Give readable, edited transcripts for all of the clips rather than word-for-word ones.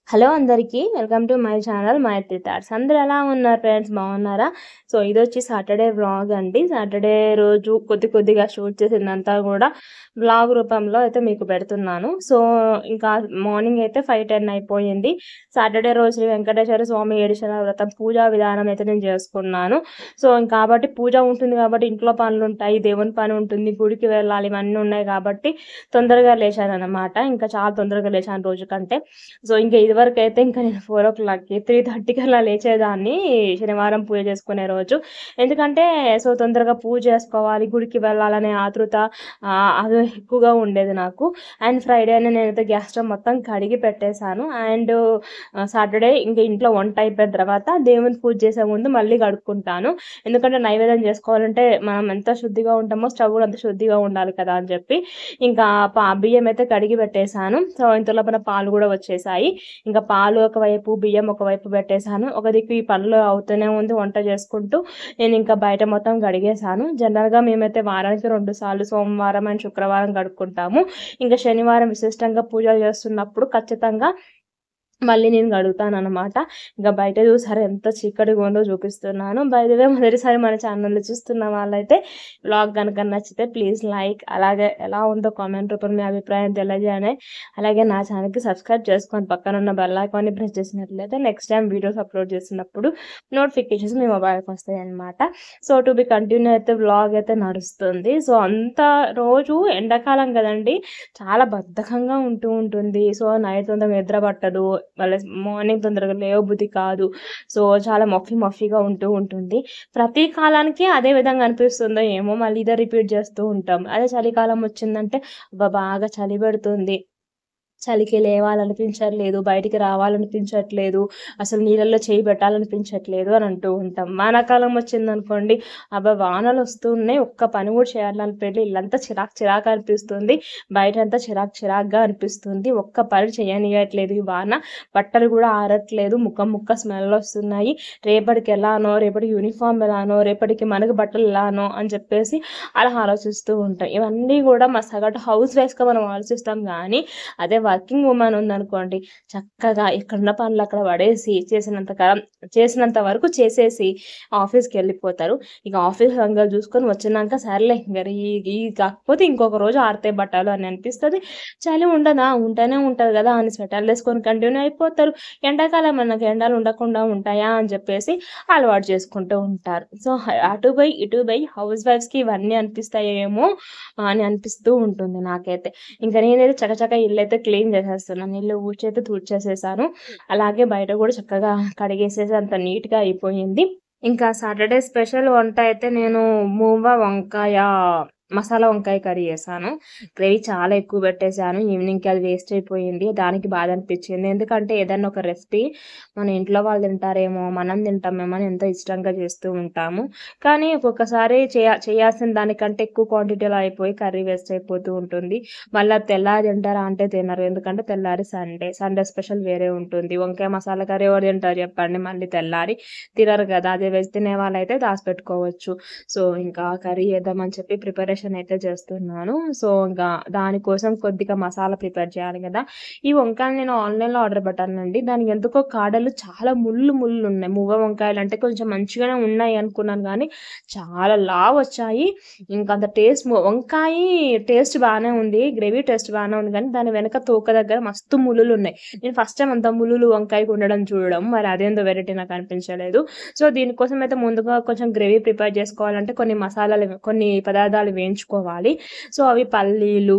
Hello అందరికీ welcome to my channel Maitri thoughts. అందరూ ఎలా ఉన్నారు ఫ్రెండ్స్, బాగున్నారా? సో ఇది వచ్చి సాటర్డే వ్లాగ్ అండి. సాటర్డే రోజు కొద్దిగా షూట్ చేసిందంతా కూడా వ్లాగ్ రూపంలో అయితే మీకు పెడుతున్నాను. సో ఇంకా మార్నింగ్ అయితే 5:10 అయిపోయింది. సాటర్డే రోజు వెంకటేశ్వర స్వామి ఏడిశల వ్రతం పూజా విధానం అయితే నేను చేసుకున్నాను. సో కాబట్టి పూజ ఉంటుంది కాబట్టి ఇంట్లో పనులు ఉంటాయి, దేవుని పని ఉంటుంది, గుడికి వెళ్ళాలి, ఇవన్నీ ఉన్నాయి కాబట్టి తొందరగా లేచాను అనమాట. ఇంకా చాలా తొందరగా లేచాను రోజు కంటే. సో ఇంకా ఇదివరకు అయితే ఇంకా నేను 4:00కి 3:30కి అలా లేచేదాన్ని శనివారం పూజ చేసుకునే రోజు. ఎందుకంటే సో తొందరగా పూజ చేసుకోవాలి, గుడికి వెళ్ళాలనే ఆతృత అది ఎక్కువగా ఉండేది నాకు. అండ్ ఫ్రైడే అని నేనైతే గ్యాస్ స్టవ్ మొత్తం కడిగి పెట్టేశాను. అండ్ సాటర్డే ఇంకా ఇంట్లో వంట అయిపోయిన తర్వాత దేవుని పూజ చేసే ముందు మళ్ళీ కడుక్కుంటాను. ఎందుకంటే నైవేద్యం చేసుకోవాలంటే మనం ఎంత శుద్ధిగా ఉంటామో స్టవ్ కూడా అంత శుద్ధిగా ఉండాలి కదా అని చెప్పి ఇంకా బియ్యం అయితే కడిగి పెట్టేశాను. సో ఇంతలోపల పాలు కూడా వచ్చేసాయి. ఇంకా పాలు ఒకవైపు, బియ్యం ఒకవైపు పెట్టేశాను. ఒక దిక్కు ఈ పనులు అవుతూనే ఉంది వంట చేసుకుంటూ. నేను ఇంకా బయట మొత్తం కడిగేశాను. జనరల్గా మేమైతే వారానికి 2 సార్లు సోమవారం అండ్ శుక్రవారం కడుక్కుంటాము. ఇంకా శనివారం విశిష్టంగా పూజలు చేస్తున్నప్పుడు ఖచ్చితంగా మళ్ళీ నేను కడుగుతాను అనమాట. ఇంకా బయట చూసారా ఎంత చీకటిగా ఉందో చూపిస్తున్నాను. బై ది వే మొదటిసారి మన ఛానల్లో చూస్తున్న వాళ్ళైతే బ్లాగ్ కనుక నచ్చితే ప్లీజ్ లైక్, అలాగే ఎలా ఉందో కామెంట్ రూపంలో మీ అభిప్రాయం తెలియజేయండి. అలాగే నా ఛానల్కి సబ్స్క్రైబ్ చేసుకొని పక్కన ఉన్న బెల్ ఐకాన్ని ప్రెస్ చేసినట్లయితే నెక్స్ట్ టైం వీడియోస్ అప్లోడ్ చేసినప్పుడు నోటిఫికేషన్స్ మీ మొబైల్కి వస్తాయి అనమాట. సో టు బి కంటిన్యూ అయితే బ్లాగ్ అయితే నడుస్తుంది. సో అంత రోజు ఎండాకాలం కదండి, చాలా బద్ధకంగా ఉంటుంది. సో నైట్ తొందరగా నిద్ర పట్టదు, మళ్ళీ మార్నింగ్ తొందరగా లేవబుద్ధి కాదు. సో చాలా మఫీగా ఉంటుంది. ప్రతి కాలానికి అదే విధంగా అనిపిస్తుందో ఏమో, మళ్ళీ ఇదే రిపీట్ చేస్తూ ఉంటాం. అదే చలికాలం వచ్చిందంటే బాగా చలి పెడుతుంది, చలికి లేవాలనిపించట్లేదు, బయటికి రావాలనిపించట్లేదు, అసలు నీళ్ళల్లో చేయి పెట్టాలనిపించట్లేదు అని అంటూ ఉంటాం. వానాకాలం వచ్చిందనుకోండి, వానలు వస్తున్నాయి, ఒక్క పని కూడా చేయాలనిపించట్లేదు, ఇల్లంతా చిరాకు అనిపిస్తుంది, బయట అంతా చిరాకుగా అనిపిస్తుంది, ఒక్క పని చేయనియట్లేదు ఈ వాన, బట్టలు కూడా ఆరట్లేదు, ముక్క స్మెల్ వస్తున్నాయి, రేపటికి ఎలానో, రేపటికి యూనిఫామ్ ఎలానో, రేపటికి మనకు బట్టలు ఎలానో అని చెప్పేసి అలా ఆలోచిస్తూ ఉంటాం. ఇవన్నీ కూడా మా సగటు హౌస్ వైఫ్గా మనం ఆలోచిస్తాం. కానీ అదే వర్కింగ్ ఉమెన్ ఉందనుకోండి, చక్కగా ఎక్కడున్న పనులు అక్కడ పడేసి చేసినంత వరకు చేసేసి ఆఫీస్కి వెళ్ళిపోతారు. ఇక ఆఫీస్ సంగతి చూసుకొని వచ్చినాక సర్లే ఈ కాకపోతే ఇంకొక రోజు ఆరితే బట్టలు అని అనిపిస్తుంది. చలి ఉండదా, ఉంటూనే ఉంటుంది కదా అని స్వెటర్లు వేసుకొని కంటిన్యూ అయిపోతారు. ఎండాకాలం మనకు ఎండలు ఉండకుండా ఉంటాయా అని చెప్పేసి అలవాటు చేసుకుంటూ ఉంటారు. సో అటు బై హౌస్ వైఫ్స్కి ఇవన్నీ అనిపిస్తాయేమో అని అనిపిస్తూ ఉంటుంది నాకైతే. ఇంకా నేనైతే చకచక ఇల్లు అయితే క్లీన్ చేసేస్తున్నాను. ఇల్లు ఊడ్చైతే తుడిచేసేసాను. అలాగే బయట కూడా చక్కగా కడిగేసేసి అంత నీట్గా అయిపోయింది. ఇంకా సాటర్డే స్పెషల్ వంట అయితే నేను మసాలా వంకాయ కర్రీ చేశాను. గ్రేవీ చాలా ఎక్కువ పెట్టేశాను. ఈవినింగ్కి అది వేస్ట్ అయిపోయింది. దానికి బాధ అనిపించింది. ఎందుకంటే ఏదైనా ఒక రెసిపీ మన ఇంట్లో వాళ్ళు తింటారేమో, మనం తింటామేమో అని ఎంతో ఇష్టంగా చేస్తూ ఉంటాము. కానీ ఒక్కొక్కసారి చేయాల్సిన దానికంటే ఎక్కువ క్వాంటిటీలో అయిపోయి కర్రీ వేస్ట్ అయిపోతూ ఉంటుంది. మళ్ళీ తెల్లారి తింటారా అంటే తినరు. ఎందుకంటే తెల్లారి సండే స్పెషల్ వేరే ఉంటుంది. వంకాయ మసాలా కర్రీ ఎవరు తింటారు చెప్పండి? మళ్ళీ తెల్లారి తినరు కదా. అదే వెజ్ తినే వాళ్ళైతే దాచిపెట్టుకోవచ్చు. సో ఇంకా కర్రీ చేద్దామని చెప్పి ప్రిపరేషన్ అయితే చేస్తున్నాను. సో ఇంకా దానికోసం కొద్దిగా మసాలా ప్రిపేర్ చేయాలి కదా. ఈ వంకాయలు నేను ఆన్లైన్లో ఆర్డర్ పెట్టానండి. దానికి ఎందుకో కాడలు చాలా ముళ్ళు ఉన్నాయి. మువ్వ వంకాయలు అంటే కొంచెం మంచిగానే ఉన్నాయి అనుకున్నాను, కానీ చాలా లావు వచ్చాయి. ఇంకా అంత వంకాయ టేస్ట్ బాగానే ఉంది, గ్రేవీ టేస్ట్ బాగానే ఉంది, కానీ దాని వెనక తోక దగ్గర మస్తు ముళ్ళు ఉన్నాయి. నేను ఫస్ట్ టైం అంత ముళ్ళు వంకాయకు ఉండడం చూడడం, మరి అదేందో వెరైటీ నాకు అనిపించలేదు. సో దీనికోసం అయితే ముందుగా కొంచెం గ్రేవీ ప్రిపేర్ చేసుకోవాలంటే కొన్ని పదార్థాలు వేయించుకోవాలి. సో అవి పల్లీలు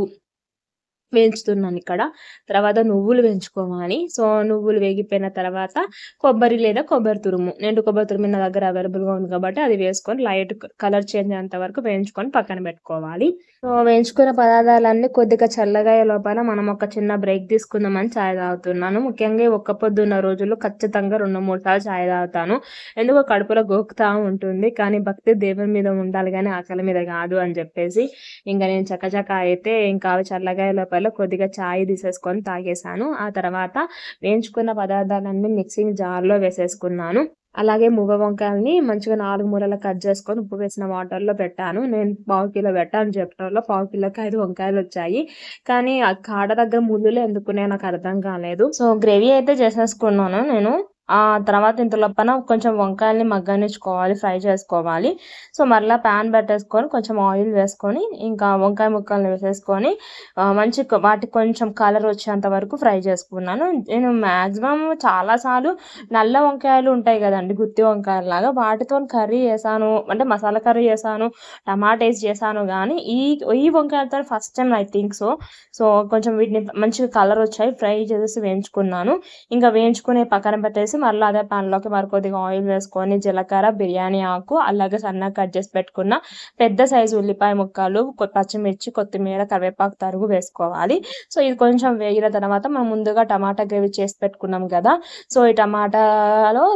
వేయించుతున్నాను ఇక్కడ. తర్వాత నువ్వులు వేయించుకోవాలి. సో నువ్వులు వేగిపోయిన తర్వాత కొబ్బరి లేదా కొబ్బరి తురుము, నేను కొబ్బరి తురుము నా దగ్గర అవైలబుల్గా ఉంది కాబట్టి అది వేసుకొని లైట్ కలర్ చేంజ్ అయ్యేంత వరకు వేయించుకొని పక్కన పెట్టుకోవాలి. సో వేయించుకున్న పదార్థాలన్నీ కొద్దిగా చల్లగా లోపల మనం ఒక చిన్న బ్రేక్ తీసుకుందామని ఛాయ్ తాగుతున్నాను. ముఖ్యంగా ఒక్క పొద్దున్న రోజుల్లో ఖచ్చితంగా 2-3 సార్లు ఛాయ్ తాగుతాను. ఎందుకో కడుపులో గోకుతా ఉంటుంది, కానీ భక్తి దేవుని మీద ఉండాలి కానీ ఆకలి మీద కాదు అని చెప్పేసి ఇంకా నేను చకచక అయితే ఇంకా అవి చల్లగా లోపల కొద్దిగా ఛాయ్ తీసేసుకొని తాగేసాను. ఆ తర్వాత వేయించుకున్న పదార్థాలన్నీ మిక్సింగ్ జార్లో వేసేసుకున్నాను. అలాగే మువ్వ వంకాయలని మంచిగా 4 మూలలు కట్ చేసుకొని ఉప్పు వేసిన వాటర్‌లో పెట్టాను. నేను పావు కిలో పెట్టాను జెప్టోలో. పావు కిలోకి 5 వంకాయలొచ్చాయి. కానీ ఆ కాడ దగ్గర ముల్లులు ఎందుకున్నాయో నాకు అర్థం కాలేదు. సో, గ్రేవీ అయితే చేసేసుకున్నాను నేను. తర్వాత ఇంతలోపన కొంచెం వంకాయల్ని మగ్గనిచ్చుకోవాలి, ఫ్రై చేసుకోవాలి. సో, మరలా పాన్ పెట్టేసుకొని కొంచెం ఆయిల్ వేసుకొని ఇంకా వంకాయ ముక్కల్ని వేసేసుకొని వాటికి కొంచెం కలర్ వచ్చేంత వరకు ఫ్రై చేసుకున్నాను. నేను మాక్సిమం చాలా సార్లు నల్ల వంకాయలు ఉంటాయి గదండీ! గుత్తి వంకాయల్లాగా వాటితోని కర్రీ చేశాను. అంటే మసాలా కర్రీ చేశాను, టమాటా ఏసి చేశాను గానీ, ఈ వంకాయలతోని first time I think so. So, కొంచెం వీటిని మంచిగా కలర్ వచ్చాయి. ఫ్రై చేసేసి వేయించుకున్నాను. ఇంకా వేయించుకొని పక్కన పెట్టేసి మళ్ళీ అదే పాన్‌లోకి మరి కొద్దిగా ఆయిల్ వేసుకొని, జీలకర్ర, బిర్యానీ ఆకు, అలాగే సన్నగా కట్ చేసి పెట్టుకున్న పెద్ద సైజు ఉల్లిపాయ ముక్కలు, పచ్చిమిర్చి, కొత్తిమీర, కరివేపాకు తరుగు వేసుకోవాలి. సో, ఇది కొంచెం వేగిన తర్వాత మనం ముందుగా టమాటా గ్రేవీ చేసి పెట్టుకున్నాం గదా! సో, ఈ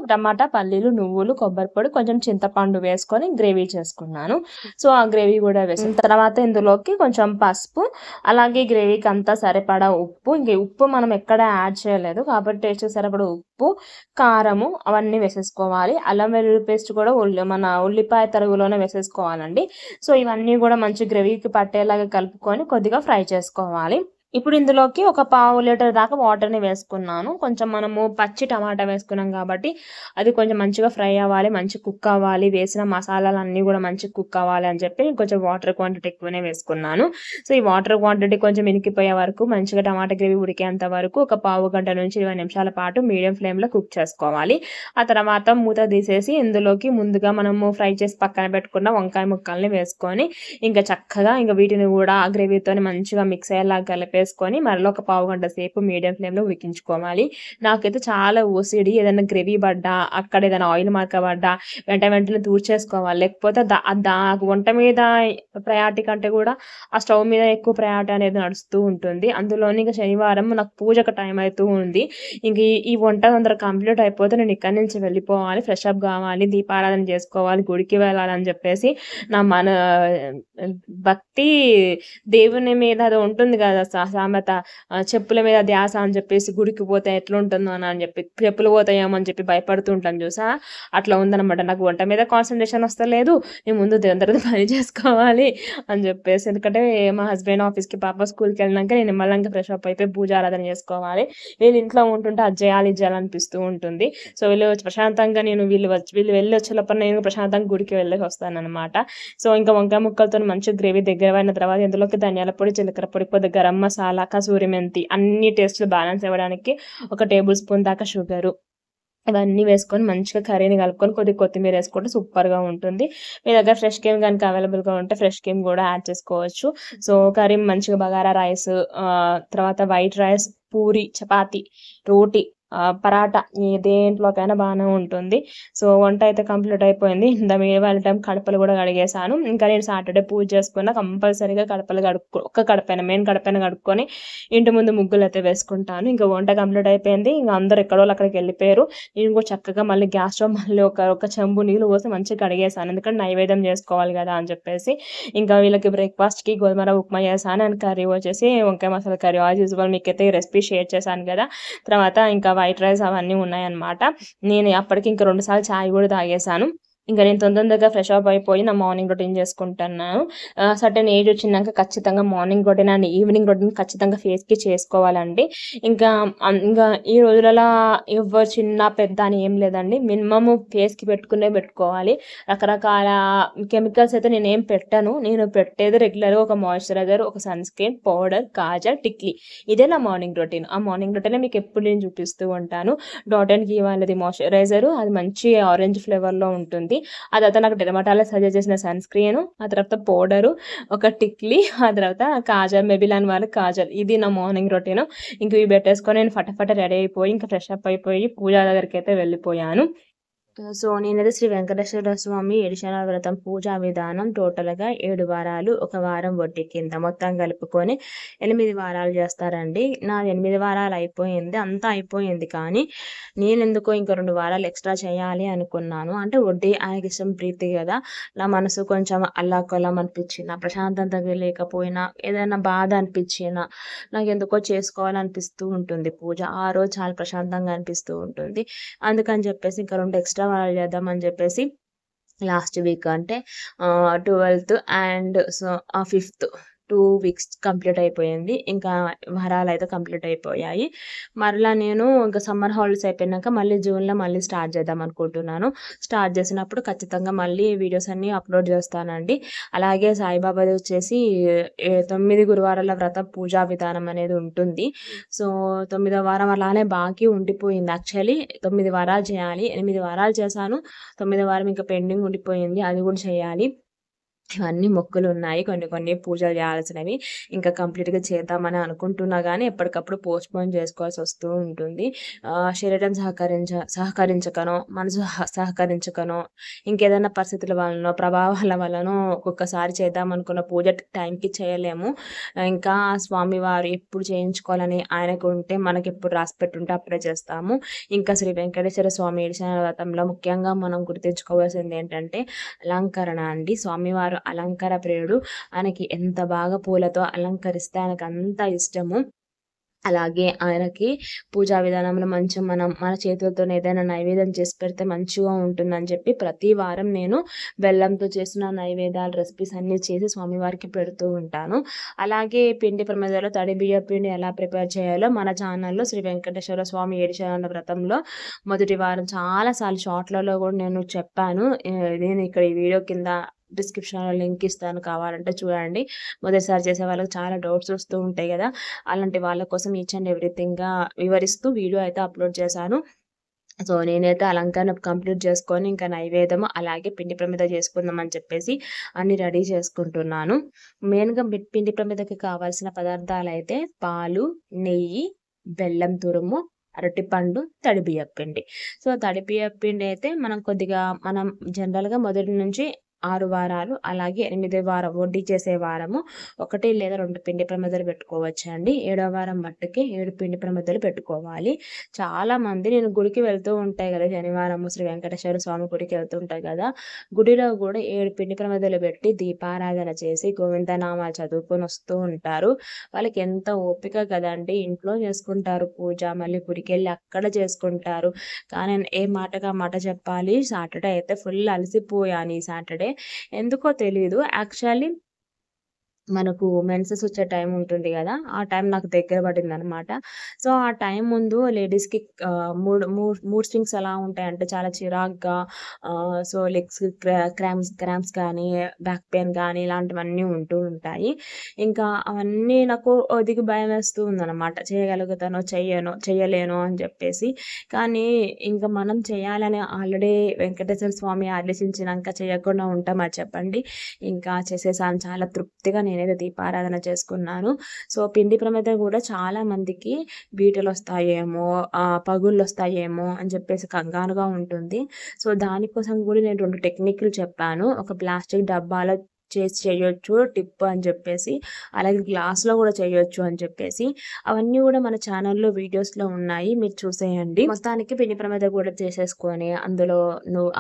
టమాటా, పల్లీలు, నువ్వులు, కొబ్బరి పొడి, కొంచెం చింతపండు వేసుకొని గ్రేవీ చేసుకున్నాను. సో, ఆ గ్రేవీ కూడా వేసిన తర్వాత ఇందులోకి కొంచెం పసుపు, అలాగే గ్రేవీకి అంతా సరిపడా ఉప్పు. ఇంక ఉప్పు మనం ఎక్కడ యాడ్ చేయలేదు కాబట్టి టేస్ట్‌కి సరిపడా ఉప్పు, కారము అవన్నీ వేసేసుకోవాలి. అల్లం వెల్లుల్లి పేస్ట్ కూడా మన ఉల్లిపాయ తరుగులోనే వేసేసుకోవాలండి. సో, ఇవన్నీ కూడా మంచి గ్రేవీకి పట్టేలాగా కలుపుకొని కొద్దిగా ఫ్రై చేసుకోవాలి. ఇప్పుడు ఇందులోకి ఒక పావు లీటర్ దాకా వాటర్‌ని వేసుకున్నాను. కొంచెం మనము పచ్చి టమాటా వేసుకున్నాం కాబట్టి అది కొంచెం మంచిగా ఫ్రై అవ్వాలి, మంచిగా కుక్ అవ్వాలి. వేసిన మసాలాలన్నీ కూడా మంచిగా కుక్ అవ్వాలి అని చెప్పి కొంచెం వాటర్ క్వాంటిటీ ఎక్కువనే వేసుకున్నాను. సో, ఈ వాటర్ క్వాంటిటీ కొంచెం ఇనికిపోయే వరకు మంచిగా టమాటా గ్రేవీ ఉడికేంత వరకు ఒక పావు గంట నుంచి 20 నిమిషాల పాటు మీడియం ఫ్లేమ్‌లో కుక్ చేసుకోవాలి. ఆ తర్వాత మూత తీసేసి ఇందులోకి ముందుగా మనము ఫ్రై చేసి పక్కన పెట్టుకున్న వంకాయ ముక్కల్ని వేసుకొని ఇంకా చక్కగా వీటిని కూడా ఆ గ్రేవీతోని మంచిగా మిక్స్ అయ్యేలాగా కలిపేసుకొని మరలా ఒక పావు గంట సేపు మీడియం ఫ్లేమ్‌లో ఉడికించుకోవాలి. నాకైతే చాలా ఓసీడీ. ఏదైనా గ్రేవీ పడ్డా, అక్కడ ఏదైనా ఆయిల్ మరక పడ్డా వెంటనే తూడ్చేసుకోవాలి. లేకపోతే వంట మీద ప్రయారిటీ కంటే కూడా ఆ స్టవ్ మీద ఎక్కువ ప్రయారిటీ అనేది నడుస్తూ ఉంటుంది. అందులోని ఇంక శనివారం నాకు పూజకు టైం అయితూ ఉంది. ఇంక ఈ వంట తొందరగా కంప్లీట్ అయిపోతే నేను ఇక్కడి నుంచి వెళ్ళిపోవాలి, ఫ్రెష్ అప్ కావాలి, దీపారాధన చేసుకోవాలి, గుడికి వెళ్ళాలని చెప్పేసి నా భక్తి దేవుని మీద అది ఉంటుంది కదా సామెత, చెప్పుల మీద ధ్యాస అని చెప్పేసి గుడికి పోతే ఎట్లుంటుందో అని చెప్పి, చెప్పులు పోతాయేమో అని చెప్పి భయపడుతూ ఉంటాం చూసా, అట్లా ఉందనమాట. నాకు వంట మీద కాన్సన్ట్రేషన్ వస్తలేదు. నేను ముందు దేవుని తర్వాత పని చేసుకోవాలి అని చెప్పేసి. ఎందుకంటే మా హస్బెండ్ ఆఫీస్‌కి, పాప స్కూల్‌కి వెళ్ళినాక నేను నిమ్మలంగా ఫ్రెష్ అప్ అయిపోయి పూజ ఆరాధన చేసుకోవాలి. వీళ్ళు ఇంట్లో ఉంటుంటే అది చేయాలి, ఇది చేయాలి అనిపిస్తూ ఉంటుంది. సో, ప్రశాంతంగా వీళ్ళు వెళ్ళి వచ్చే లోపల నేను ప్రశాంతంగా గుడికి వెళ్ళేసి వస్తాననమాట. సో, ఇంకా వంకాయ ముక్కలతో మంచిగా గ్రేవీ దగ్గరమైన తర్వాత ఇందులోకి ధనియాల పొడి, జీలకర్ర పొడి, కొద్దిగా గరం మసాలా, కసూరి మెంతి అన్ని టేస్టులు బ్యాలెన్స్ ఇవ్వడానికి ఒక టేబుల్ స్పూన్ దాకా షుగరు ఇవన్నీ వేసుకొని మంచిగా కర్రీని కలుపుకొని కొద్దిగా కొత్తిమీర వేసుకుంటే సూపర్‌గా ఉంటుంది. మీ దగ్గర ఫ్రెష్ క్రీమ్ గనుక అవైలబుల్‌గా ఉంటే ఫ్రెష్ క్రీమ్ కూడా యాడ్ చేసుకోవచ్చు. సో, కర్రీ మంచిగా బగారా రైస్, తర్వాత వైట్ రైస్, పూరి, చపాతీ, రోటీ, పరాటా దేంట్లోకైనా బానే ఉంటుంది. సో, వంట అయితే కంప్లీట్ అయిపోయింది. మీవాళ టైం కడపలు కూడా కడిగేశాను. ఇంకా నేను సాటర్‌డే పూజ చేసుకున్న కంపల్సరీగా ఒక్క కడపైన, మెయిన్ కడపైన కడుక్కొని ఇంటి ముందు ముగ్గులైతే వేసుకుంటాను. ఇంకా వంట కంప్లీట్ అయిపోయింది. ఇంక అందరూ ఎక్కడోళ్ళు అక్కడికి వెళ్ళిపోయారు. నేను కూడా చక్కగా మళ్ళీ గ్యాస్ స్టవ్ మళ్ళీ ఒక చెంబు నీళ్ళు పోసి మంచిగా కడిగేశాను. ఎందుకంటే నైవేద్యం చేసుకోవాలి కదా అని చెప్పేసి. ఇంకా వీళ్ళకి బ్రేక్‌ఫాస్ట్‌కి గోధుమ రవ్వ ఉప్మా చేశాను. అండ్ కర్రీ వచ్చేసి వంకాయ మసాలా కర్రీ. యాజ్ యూజువల్ మీకైతే ఈ రెసిపీ షేర్ చేశాను కదా! తర్వాత ఇంకా వైట్ రైస్ అవన్నీ ఉన్నాయన్నమాట. నేను అప్పటికి ఇంక 2 సార్లు చాయ్ కూడా తాగేశాను. ఇంక నేను తొందరగా ఫ్రెష్ అప్ అయిపోయి నా మార్నింగ్ రొటీన్ చేసుకుంటున్నాను. సర్టెన్ ఏజ్ వచ్చినాక ఖచ్చితంగా morning routine and evening routine ఖచ్చితంగా ఫేస్‌కి చేసుకోవాలండి. ఇంకా ఈ రోజులలో ఎవ్వరు చిన్న, పెద్ద అని ఏం లేదండి. మినిమమ్ ఫేస్‌కి పెట్టుకోవాలి. రకరకాల కెమికల్స్ అయితే నేనేం పెట్టను. నేను పెట్టేది రెగ్యులర్‌గా ఒక మాయిశ్చరైజర్, ఒక సన్ స్క్రీన్, పౌడర్, కాజల్, టిక్లీ. ఇదే నా మార్నింగ్ రొటీన్. ఆ మార్నింగ్ రొటీనే మీకు ఎప్పుడు నేను చూపిస్తూ ఉంటాను. డాట్ అండ్ కీ వాళ్ళది మాయిశ్చరైజర్, అది మంచి ఆరెంజ్ ఫ్లేవర్‌లో ఉంటుంది. ఆ తర్వాత నాకు డెర్మటాలజిస్ట్ సజెస్ట్ చేసిన సన్ స్క్రీన్, ఆ తర్వాత పౌడరు, ఒక టిక్లీ, ఆ తర్వాత కాజల్, మెబిలాన్ వాళ్ళ కాజల్. ఇది నా మార్నింగ్ రొటీన్. ఇంక ఇవి పెట్టేసుకొని నేను ఫటాఫట రెడీ అయిపోయి ఇంకా ఫ్రెష్ అప్ అయిపోయి పూజ దగ్గరికైతే వెళ్ళిపోయాను. సో, నేనైతే శ్రీ వెంకటేశ్వర స్వామి ఏడుశనగ వ్రతం పూజా విధానం టోటల్‌గా 7 వారాలు, ఒక వారం వడ్డీ కింద మొత్తం కలుపుకొని 8 వారాలు చేస్తారండి. నాది 8 వారాలు అయిపోయింది. అంతా అయిపోయింది. కానీ నేనెందుకో ఇంకో 2 వారాలు ఎక్స్‌ట్రా చేయాలి అనుకున్నాను. అంటే వడ్డీ ఆయనకిష్టం ప్రీతి కదా! నా మనసు కొంచెం అల్లాకొల్లం అనిపించినా, ప్రశాంతతగా లేకపోయినా, ఏదైనా బాధ అనిపించినా, నాకెందుకో చేసుకోవాలనిపిస్తూ ఉంటుంది పూజ. ఆ రోజు చాలా ప్రశాంతంగా అనిపిస్తూ ఉంటుంది. అందుకని చెప్పేసి ఇంకా 2 ఎక్స్‌ట్రా వారాలు చేద్దామని చెప్పేసి లాస్ట్ వీక్ అంటే 12th and 5th 2 weeks complete అయిపోయింది. ఇంకా వారాలైతే కంప్లీట్ అయిపోయాయి. మరలా నేను ఇంకా సమ్మర్ హాలిడేస్ అయిపోయినాక మళ్ళీ జూన్‌లో మళ్ళీ స్టార్ట్ చేద్దాం అనుకుంటున్నాను. స్టార్ట్ చేసినప్పుడు ఖచ్చితంగా మళ్ళీ వీడియోస్ అన్నీ అప్లోడ్ చేస్తానండి. అలాగే సాయిబాబాది వచ్చేసి 9 గురువారాల వ్రత పూజా విధానం అనేది ఉంటుంది. సో 9వ వారం అలానే బాకీ ఉండిపోయింది. యాక్చువల్లీ 9 వారాలు చేయాలి. 8 వారాలు చేశాను. 9వ వారం ఇంకా పెండింగ్ ఉండిపోయింది. అది కూడా చేయాలి. ఇవన్నీ మొక్కులున్నాయి. కొన్ని పూజలు చేయాల్సినవి. ఇంకా కంప్లీట్‌గా చేద్దామని అనుకుంటున్నా గానీ, ఎప్పటికప్పుడు పోస్ట్‌పోన్ చేసుకోవాల్సొస్తూ ఉంటుంది. శరీరం సహకరించకనో, మనసు సహకరించకనో, ఇంకేదైనా పరిస్థితుల వలనో, ప్రభావాల వలనో ఒక్కొక్కసారి చేద్దామనుకున్న పూజ టైంకి చేయలేము. ఇంకా స్వామివారు ఎప్పుడు చేయించుకోవాలని ఆయనకుంటే, మనకెప్పుడు రాసిపెట్టుంటే అప్పుడే చేస్తాము. ఇంకా శ్రీ వెంకటేశ్వర స్వామి ఏడిశన వ్రతంలో ముఖ్యంగా మనం గుర్తుంచుకోవాల్సిందేంటంటే అలంకరణ అండి. స్వామివారు అలంకార ప్రియుడు. ఆయనకి ఎంత బాగా పూలతో అలంకరిస్తే ఆయనకంత ఇష్టము. అలాగే ఆయనకి పూజా విధానంలో మన చేతులతోనే ఏదైనా నైవేద్యం చేసి పెడితే మంచిగా ఉంటుందని చెప్పి ప్రతి వారం నేను బెల్లంతో చేసిన నైవేద్యాలు రెసిపీస్ అన్నీ చేసి స్వామివారికి పెడుతూ ఉంటాను. అలాగే పిండి ప్రమిదలో తడి బియ్యం పిండి ఎలా ప్రిపేర్ చేయాలో మన ఛానల్లో శ్రీ వెంకటేశ్వర స్వామి ఏడిశరణ వ్రతంలో మొదటి వారం చాలాసార్లు షార్ట్లలో కూడా నేను చెప్పాను. నేను ఇక్కడ ఈ వీడియో కింద డిస్క్రిప్షన్‌లో లింక్ ఇస్తాను, కావాలంటే చూడండి. మొదటిసారి చేసే వాళ్ళకి చాలా డౌట్స్ వస్తూ ఉంటాయి కదా! అలాంటి వాళ్ళ కోసం ఈచ్ అండ్ ఎవ్రీథింగ్‌గా వివరిస్తూ వీడియో అయితే అప్లోడ్ చేశాను. సో నేనైతే అలంకరణ కంప్లీట్ చేసుకొని ఇంకా నైవేద్యము అలాగే పిండి ప్రమిద చేసుకుందామని చెప్పేసి అన్ని రెడీ చేసుకుంటున్నాను. మెయిన్‌గా పిండి ప్రమిదకి కావాల్సిన పదార్థాలైతే పాలు, నెయ్యి, బెల్లం తురుము, అరటిపండు, తడి బియ్యపు పిండి. సో తడి బియ్యపు పిండి అయితే మనం జనరల్‌గా మొదటి నుంచి 6 వారాలు అలాగే 8వ వారం వడ్డీ చేసే వారము 1 లేదా 2 పిండి ప్రమిదలు పెట్టుకోవచ్చండి. 7వ వారం మట్టుకే 7 పిండి ప్రమిదలు పెట్టుకోవాలి. చాలామంది నేను గుడికి వెళ్తూ ఉంటాయి కదా! శనివారము శ్రీ వెంకటేశ్వర స్వామి గుడికి వెళ్తూ ఉంటాయి కదా! గుడిలో కూడా 7 పిండి ప్రమిదలు పెట్టి దీపారాధన చేసి గోవిందనామాలు చదువుకొని వస్తూ ఉంటారు. వాళ్ళకి ఎంత ఓపిక కదండీ! ఇంట్లో చేసుకుంటారు పూజ, మళ్ళీ గుడికెళ్ళి అక్కడ చేసుకుంటారు. కానీ ఏ మాటకి ఆ మాట చెప్పాలి. సాటర్డే అయితే ఫుల్ అలసిపోయాను ఈ సాటర్డే. ఎందుకో తెలీదు. యాక్చువల్లీ మనకు మెన్సెస్ వచ్చే టైం ఉంటుంది కదా! ఆ టైం నాకు దగ్గర పడిందనమాట. సో ఆ టైం ముందు లేడీస్‌కి మూడ్ స్వింగ్స్ ఎలా ఉంటాయంటే చాలా చిరాకుగా సో లెగ్స్ క్రాంప్స్ కానీ, బ్యాక్ పెయిన్ కానీ ఇలాంటివన్నీ ఉంటూ ఉంటాయి. ఇంకా అవన్నీ నాకు ఒదిగి భయమేస్తూ ఉందనమాట. చేయగలుగుతానో, చేయలేనో అని చెప్పేసి. కానీ ఇంకా మనం చేయాలని ఆల్రెడీ వెంకటేశ్వర స్వామి ఆదేశించినాక చేయకుండా ఉంటామా చెప్పండి. ఇంకా చేసేసాను. చాలా తృప్తిగా నేనైతే దీపారాధన చేసుకున్నాను. సో పిండి ప్రమిద కూడా చాలా మందికి బీటలొస్తాయేమో, పగుళ్ళొస్తాయేమో అని చెప్పేసి కంగారుగా ఉంటుంది. సో దానికోసం కూడా నేను 2 టెక్నిక్‌లు చెప్పాను. ఒక ప్లాస్టిక్ డబ్బాలో చేసి చేయొచ్చు టిప్ అని చెప్పేసి, అలాగే గ్లాస్‌లో కూడా చేయొచ్చు అని చెప్పేసి. అవన్నీ కూడా మన ఛానల్‌లో వీడియోస్‌లో ఉన్నాయి, మీరు చూసేయండి. మొత్తానికి పిండి ప్రమిద కూడా చేసేసుకొని అందులో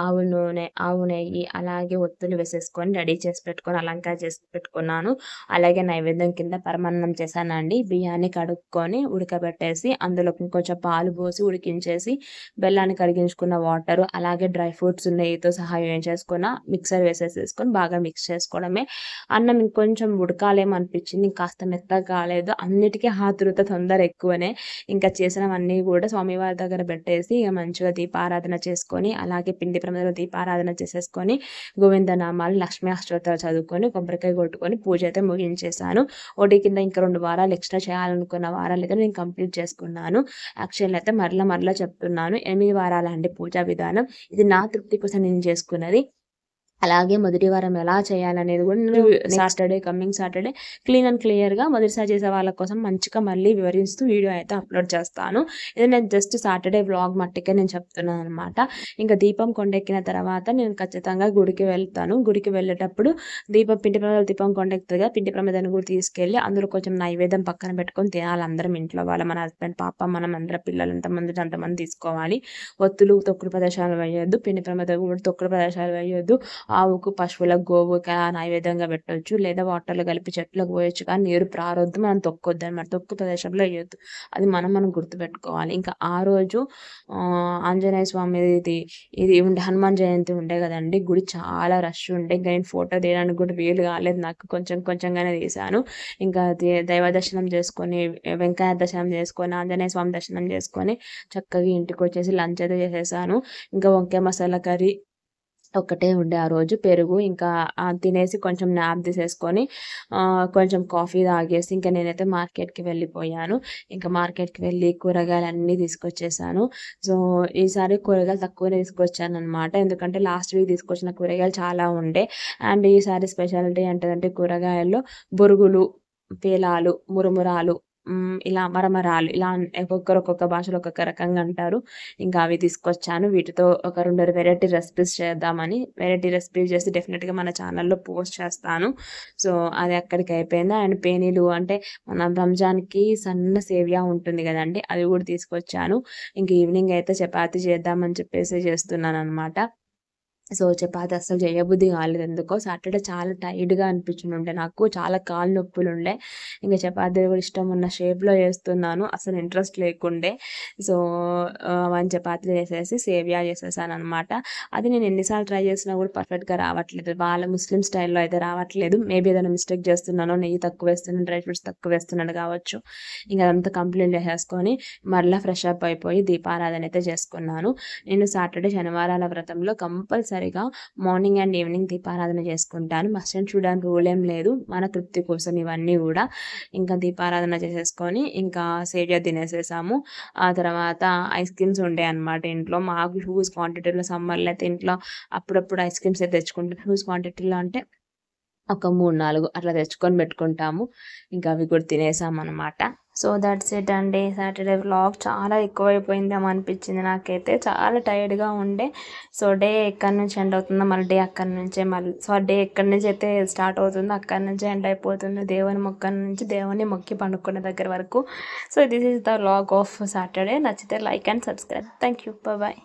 ఆవు నూనె, ఆవు నెయ్యి అలాగే ఒత్తులు వేసేసుకొని రెడీ చేసి పెట్టుకొని అలంకార చేసి పెట్టుకున్నాను. అలాగే నైవేద్యం కింద పరమాన్నం చేశానండి. బియ్యాన్ని కడుక్కొని ఉడకబెట్టేసి అందులో కొంచెం పాలు పోసి ఉడికించేసి బెల్లాన్ని కరిగించుకున్న వాటరు అలాగే డ్రై ఫ్రూట్స్ నెయ్యితో సహా ఏం చేసుకున్న మిక్సర్ వేసేసుకొని బాగా మిక్స్ చేసుకోవడమే. అన్నం ఇంకొంచెం ఉడకాలేమో అనిపించింది. కాస్త మెత్తగా కాలేదు. అన్నిటికీ ఆతృత తొందర ఎక్కువనే. ఇంకా చేసినవన్నీ కూడా స్వామివారి దగ్గర పెట్టేసి ఇక మంచిగా దీపారాధన చేసుకొని అలాగే పిండి ప్రమిదలో దీపారాధన చేసేసుకొని గోవిందనామాలు, లక్ష్మీ అష్టోత్తరాలు చదువుకొని కొబ్బరికాయ కొట్టుకొని పూజ అయితే ముగించేశాను. ఒకటి కింద ఇంకా 2 వారాలు ఎక్స్ట్రా చేయాలనుకున్న వారాలు అయితే నేను కంప్లీట్ చేసుకున్నాను. యాక్చువల్లీ అయితే మరలా చెప్తున్నాను, 8 వారాలండి పూజా విధానం. ఇది నా తృప్తి కోసం నేను చేసుకున్నది. అలాగే మొదటి వారం ఎలా చేయాలనేది కూడా నేను కమింగ్ సాటర్డే క్లీన్ అండ్ క్లియర్‌గా మొదటిసారి చేసే వాళ్ళ కోసం మంచిగా మళ్ళీ వివరిస్తూ వీడియో అయితే అప్లోడ్ చేస్తాను. ఇది నేను జస్ట్ సాటర్డే వ్లాగ్ మట్టుకే నేను చెప్తున్నాను అనమాట. ఇంకా దీపం కొండెక్కిన తర్వాత నేను ఖచ్చితంగా గుడికి వెళ్తాను. గుడికి వెళ్ళేటప్పుడు పిండి ప్రమిదల దీపం కొండెక్కుతుంది కదా! పిండి ప్రమిదను కూడా తీసుకెళ్ళి అందులో కొంచెం నైవేద్యం పక్కన పెట్టుకొని తినాలి అందరం ఇంట్లో వాళ్ళు. మన హస్బెండ్, పాప, మనం అందరం పిల్లలు ఎంతమంది అంతమంది తీసుకోవాలి. ఒత్తులు తొక్కుడు ప్రదేశాలు వేయొద్దు. పిండి ప్రమిద కూడా తొక్కుడు ప్రదేశాలు వేయొద్దు. ఆవుకు, పశువులకు, గోవుకి నైవేద్యంగా పెట్టొచ్చు, లేదా వాటర్లో కలిపి చెట్లకు పోయొచ్చు. కానీ నీరు ప్రారొద్దు, మనం తొక్కొద్దు అనమాట. తొక్కు ప్రదేశంలో వేయొద్దు. అది మనం గుర్తుపెట్టుకోవాలి. ఇంకా ఆ రోజు ఆంజనేయ స్వామిది ఇది ఉండే హనుమాన్ జయంతి ఉండే కదండి. గుడి చాలా రష్ ఉండే. ఇంకా నేను ఫోటో తీయడానికి కూడా వీలు కాలేదు నాకు. కొంచెంగానే తీశాను. ఇంకా దైవ దర్శనం చేసుకొని, వెంకయ్య దర్శనం చేసుకొని, ఆంజనేయ స్వామి దర్శనం చేసుకొని చక్కగా ఇంటికి వచ్చేసి లంచ్ అయితే చేసేసాను. ఇంకా వంకాయ మసాలా కర్రీ ఒక్కటే ఉండే ఆ రోజు. పెరుగు ఇంకా తినేసి కొంచెం న్యాప్ తీసేసుకొని కొంచెం కాఫీ తాగేసి ఇంకా నేనైతే మార్కెట్కి వెళ్ళిపోయాను. ఇంకా మార్కెట్కి వెళ్ళి కూరగాయలన్నీ తీసుకొచ్చేసాను. సో ఈసారి కూరగాయలు తక్కువనే తీసుకొచ్చాను అనమాట. ఎందుకంటే లాస్ట్ వీక్ తీసుకొచ్చిన కూరగాయలు చాలా ఉండే. అండ్ ఈసారి స్పెషాలిటీ ఏంటంటే కూరగాయల్లో బొరుగులు, పేలాలు, మురుమురాలు, ఇలా మరమరాలు, ఇలా ఒక్కొక్క భాషలో ఒక్కొక్క రకంగా అంటారు. ఇంకా అవి తీసుకొచ్చాను. వీటితో ఒక 2 వెరైటీ రెసిపీస్ చేద్దామని. వెరైటీ రెసిపీస్ చేసి డెఫినెట్గా మన ఛానల్లో పోస్ట్ చేస్తాను. సో అది అక్కడికి అయిపోయింది. అండ్ పేనీలు అంటే మన రంజాన్కి సన్న సేవియా ఉంటుంది కదండి, అది కూడా తీసుకొచ్చాను. ఇంక ఈవినింగ్ అయితే చపాతీ చేద్దామని చెప్పేసి చేస్తున్నాను అనమాట. సో చపాతీ అస్సలు చేయబుద్ధి కాలేదు ఎందుకో. సాటర్డే చాలా టైర్డ్గా అనిపించుండే నాకు, చాలా కాళ్ళు నొప్పులు ఉండే. ఇంకా చపాతీ కూడా ఇష్టం ఉన్న షేప్లో చేస్తున్నాను, అసలు ఇంట్రెస్ట్ లేకుండే. సో 1 చపాతీలు చేసేసి సేవియా చేసేసాను అనమాట. అది నేను ఎన్నిసార్లు ట్రై చేసినా కూడా పర్ఫెక్ట్గా రావట్లేదు. వాళ్ళ ముస్లిం స్టైల్లో అయితే రావట్లేదు. మేబీ ఏదైనా మిస్టేక్ చేస్తున్నానో, నెయ్యి తక్కువ వేస్తున్నాను, డ్రై ఫ్రూట్స్ తక్కువ వేస్తున్నాను కావచ్చు. ఇంకా అదంతా కంప్లీట్ చేసేసుకొని మళ్ళీ ఫ్రెష్ అప్ అయిపోయి దీపారాధన అయితే చేసుకున్నాను. నేను సాటర్డే శనివారాల వ్రతంలో కంపల్సరీగా మార్నింగ్ అండ్ ఈవినింగ్ దీపారాధన చేసుకుంటాను. మస్ట్ అండ్ షుడ్ అని రూల్ ఏం లేదు, మన తృప్తి కోసం ఇవన్నీ కూడా. ఇంకా దీపారాధన చేసేసుకొని ఇంకా సేవియా తినేసేసాము. ఆ తర్వాత ఐస్ క్రీమ్స్ ఉండే అనమాట ఇంట్లో. మాకు హ్యూజ్ క్వాంటిటీలో సమ్మర్లో అయితే ఇంట్లో అప్పుడప్పుడు ఐస్ క్రీమ్స్ అయితే తెచ్చుకుంటాం. హ్యూజ్ క్వాంటిటీలో అంటే ఒక 3, 4 అట్లా తెచ్చుకొని పెట్టుకుంటాము. ఇంకా అవి కూడా తినేసామన్నమాట. సో దట్స్ ఇట్ అండి. సాటర్డే వ్లాగ్ చాలా ఎక్కువైపోయిందేమో అనిపించింది నాకైతే. చాలా టైర్డ్గా ఉండే. సో డే ఎక్కడి నుంచి ఎండ్ అవుతుందో, మళ్ళీ డే అక్కడి నుంచే డే ఎక్కడి నుంచి అయితే స్టార్ట్ అవుతుందో అక్కడి నుంచే ఎండ్ అయిపోతుంది. దేవుని మొక్కి పండుకునే దగ్గర వరకు. So this is the vlog of Saturday. నచ్చితే like and subscribe. Thank you. Bye.